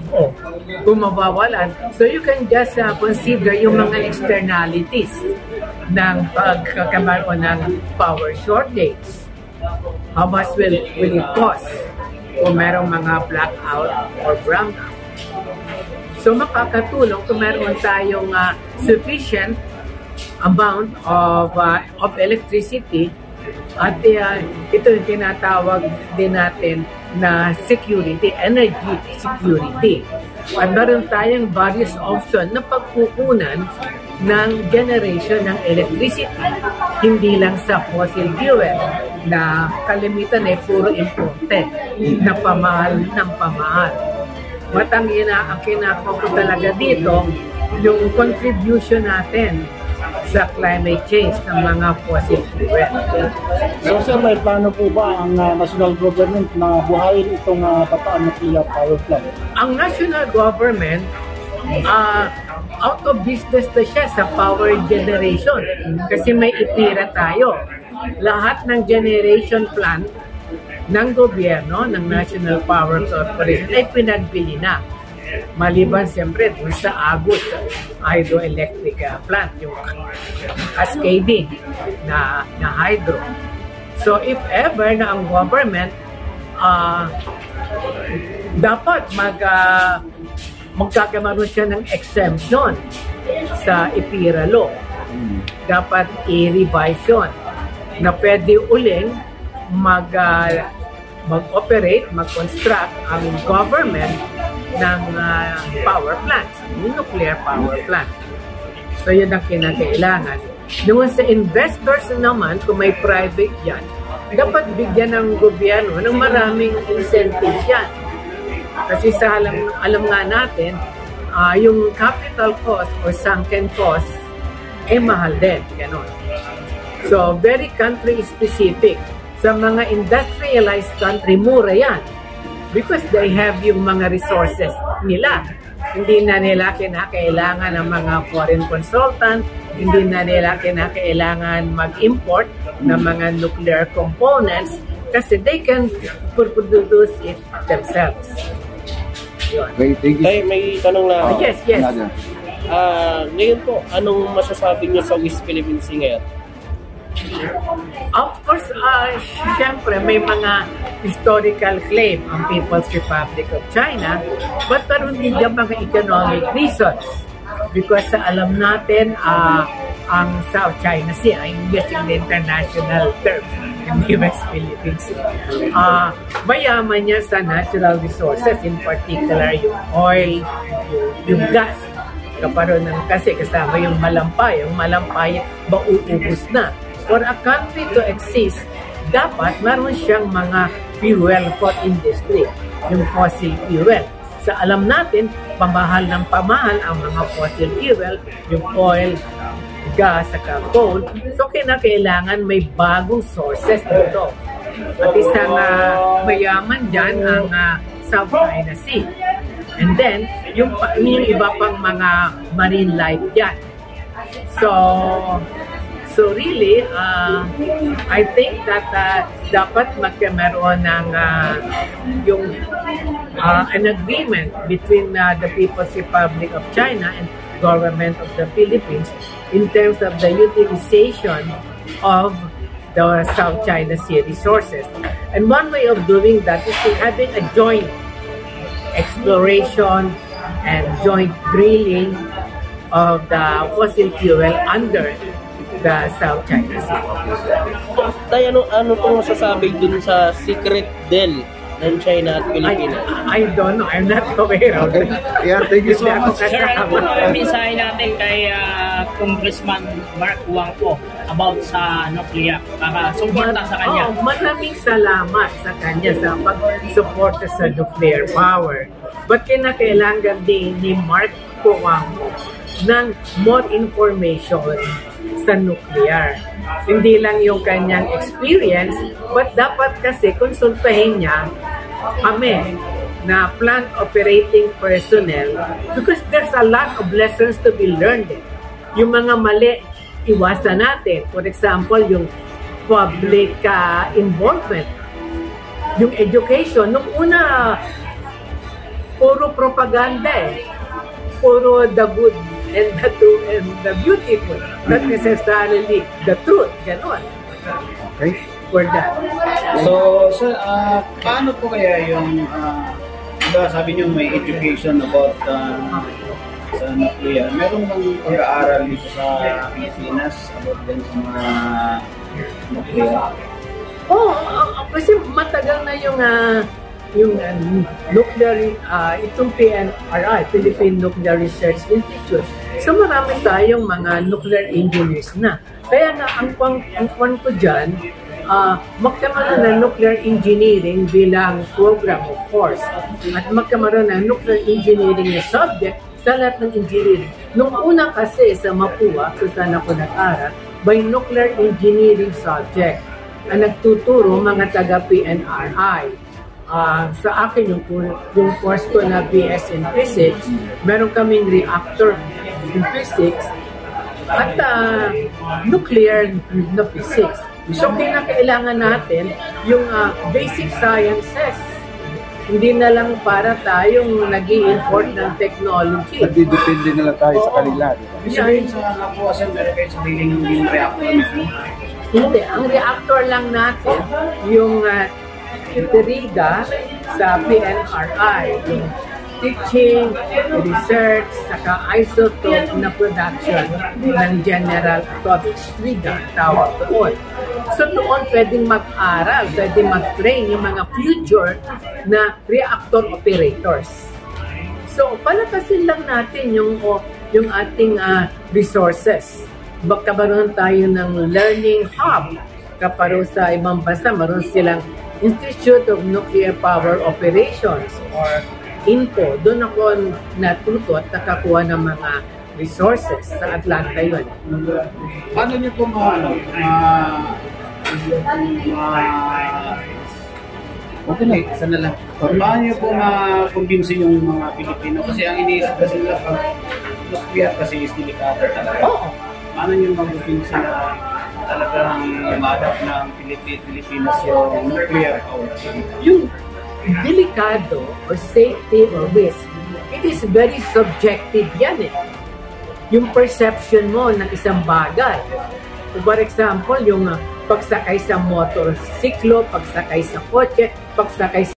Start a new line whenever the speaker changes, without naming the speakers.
Oh, kung mawawalan. So you can just consider yung mga externalities ng pagkakaroon ng power shortage. How much will it cost kung merong mga blackout or brownout? So makakatulong kung meron tayong sufficient amount of electricity at ito yung tinatawag din natin na security, energy security. At meron tayong various options na pagkukunan ng generation ng electricity, hindi lang sa fossil fuel na kalimitan ay puro imported na pamahal ng pamahal. Ang kinakapo talaga dito yung contribution natin sa climate change ng mga fossil fuel.
So sir, may plano po ba ang national government na buhayin itong Bataan Nuclear Power Plant?
Ang national government, out of business na siya sa power generation kasi may itira tayo. Lahat ng generation plant ng gobyerno, ng National Power Corporation ay pinagbili na. Maliban siyempre dun sa Agus hydroelectric plant, yung cascading na hydro. So if ever na ang government dapat magkakaroon siya ng exemption sa IPIRA law. Dapat i-revise yun na pwede uling mag-operate, mag-construct ang government ng power plants, nuclear power plant. So yun ang kinakailangan. Doon sa investors naman, kung may private yan, dapat bigyan ng gobyerno ng maraming incentives yan. Kasi sa alam nga natin, yung capital cost or sunken cost ay mahal din. Ganon. So very country specific. Sa mga industrialized country, mura yan. Because they have yung mga resources nila. Hindi na nila kinakailangan ng mga foreign consultant, hindi na nila kinakailangan mag-import ng mga nuclear components kasi they can produce it themselves. Yun.
May tanong na.
Yes.
Ngayon po, anong masasabi niyo sa West Philippine Sea ngayon?
Of course, siyempre may mga historical claim ang People's Republic of China, but meron din yung mga economic reasons. Because alam natin, ang South China Sea, ay using the international term, hindi West Philippine Sea. Mayaman niya sa natural resources, in particular yung oil, yung gas. Kaparoon kasi kasama yung malampay. Yung malampay, mauubos na. For a country to exist, dapat meron siyang mga fuel for industry, yung fossil fuel. Sa alam natin, pamahal ng pamahal ang mga fossil fuel, yung oil, gas, saka coal. So, kinakailangan may bagong sources dito. At isang mayaman dyan ang South China Sea. And then, yung iba pang mga marine life dyan. So really, I think that dapat magkameron ng an agreement between the People's Republic of China and government of the Philippines in terms of the utilization of the South China Sea resources. And one way of doing that is having a joint exploration and joint drilling of the fossil fuel under the South China Sea.
Tay, ano pong masasabi dun sa secret deal ng China at Pilipinas?
I don't know. I'm not aware of it.
Yeah, thank you so much.
Sir, ano po mensahe natin kay Congressman Mark Wang po about sa nuclear para suporta sa kanya?
Maraming salamat sa kanya sa pag-suporta sa nuclear power. But kinakailangan din ni Mark Wang ng more information sa nuclear. Hindi lang yung kanyang experience, but dapat kasi konsultahin niya kami na plant operating personnel because there's a lot of lessons to be learned. Yung mga mali, iwasan natin. For example, yung public involvement, yung education. Nung una, puro propaganda eh. Puro the good and the true and the beautiful. Not necessarily the truth. Ganon.
Okay.
For that.
So, sir, paano po kaya yung, diba sabi niyo may education about sa nuclear. Meron bang pag-aaral dito sa Pilipinas about din sa mga nuclear?
Kasi matagal na yung nuclear, itong PNRI, Philippine Nuclear Research Institute. So marami tayong mga nuclear engineers na. Kaya nga, ang kwan ko dyan, magkamaroon ng nuclear engineering bilang program of course. At magkamaroon ng nuclear engineering na subject sa lahat ng engineering. Nung una kasi sa Mapua, kung saan ako nag-aral, by nuclear engineering subject. Ang nagtuturo mga taga-PNRI. Sa akin, yung course ko na BS in Physics, meron kaming reactor in Physics at nuclear na Physics. So, kinakailangan natin yung basic sciences. Hindi na lang para tayong nag-i-import ng technology.
Nagdidepende na lang tayo sa kanila.
Ibig sabihin sa napuwasan, meron kayo sa yung reactor mismo?
Hindi. Ang reactor lang natin, yung Triga sa PNRI, yung teaching, research, saka isotope na production ng General Atomics Triga, tawag doon. So doon pwedeng mag-aral, pwedeng mag-train yung mga future na reactor operators. So palakasin lang natin yung ating resources. Baka maroon tayo ng learning hub. Kaparo sa ibang bansa, maroon silang Institute of Nuclear Power Operations or INPO. Doon ako natuto at nakakuha ng mga resources sa Atlanta yun.
Paano niyo po okay, sana lang. Paano niyo po ma-convince yung mga Pilipino? Kasi ang iniisip kasi nila pag nuclear kasi is delikado talaga.
Oo.
Paano niyo ma-convince na talagang ma-adapt ng Pilipinas yung nuclear power?
Yung delikado or safety or risk, it is very subjective yan eh. Yung perception mo ng isang bagay. For example, yung pagsakay sa motorsiklo, pagsakay sa kotse, pagsakay sa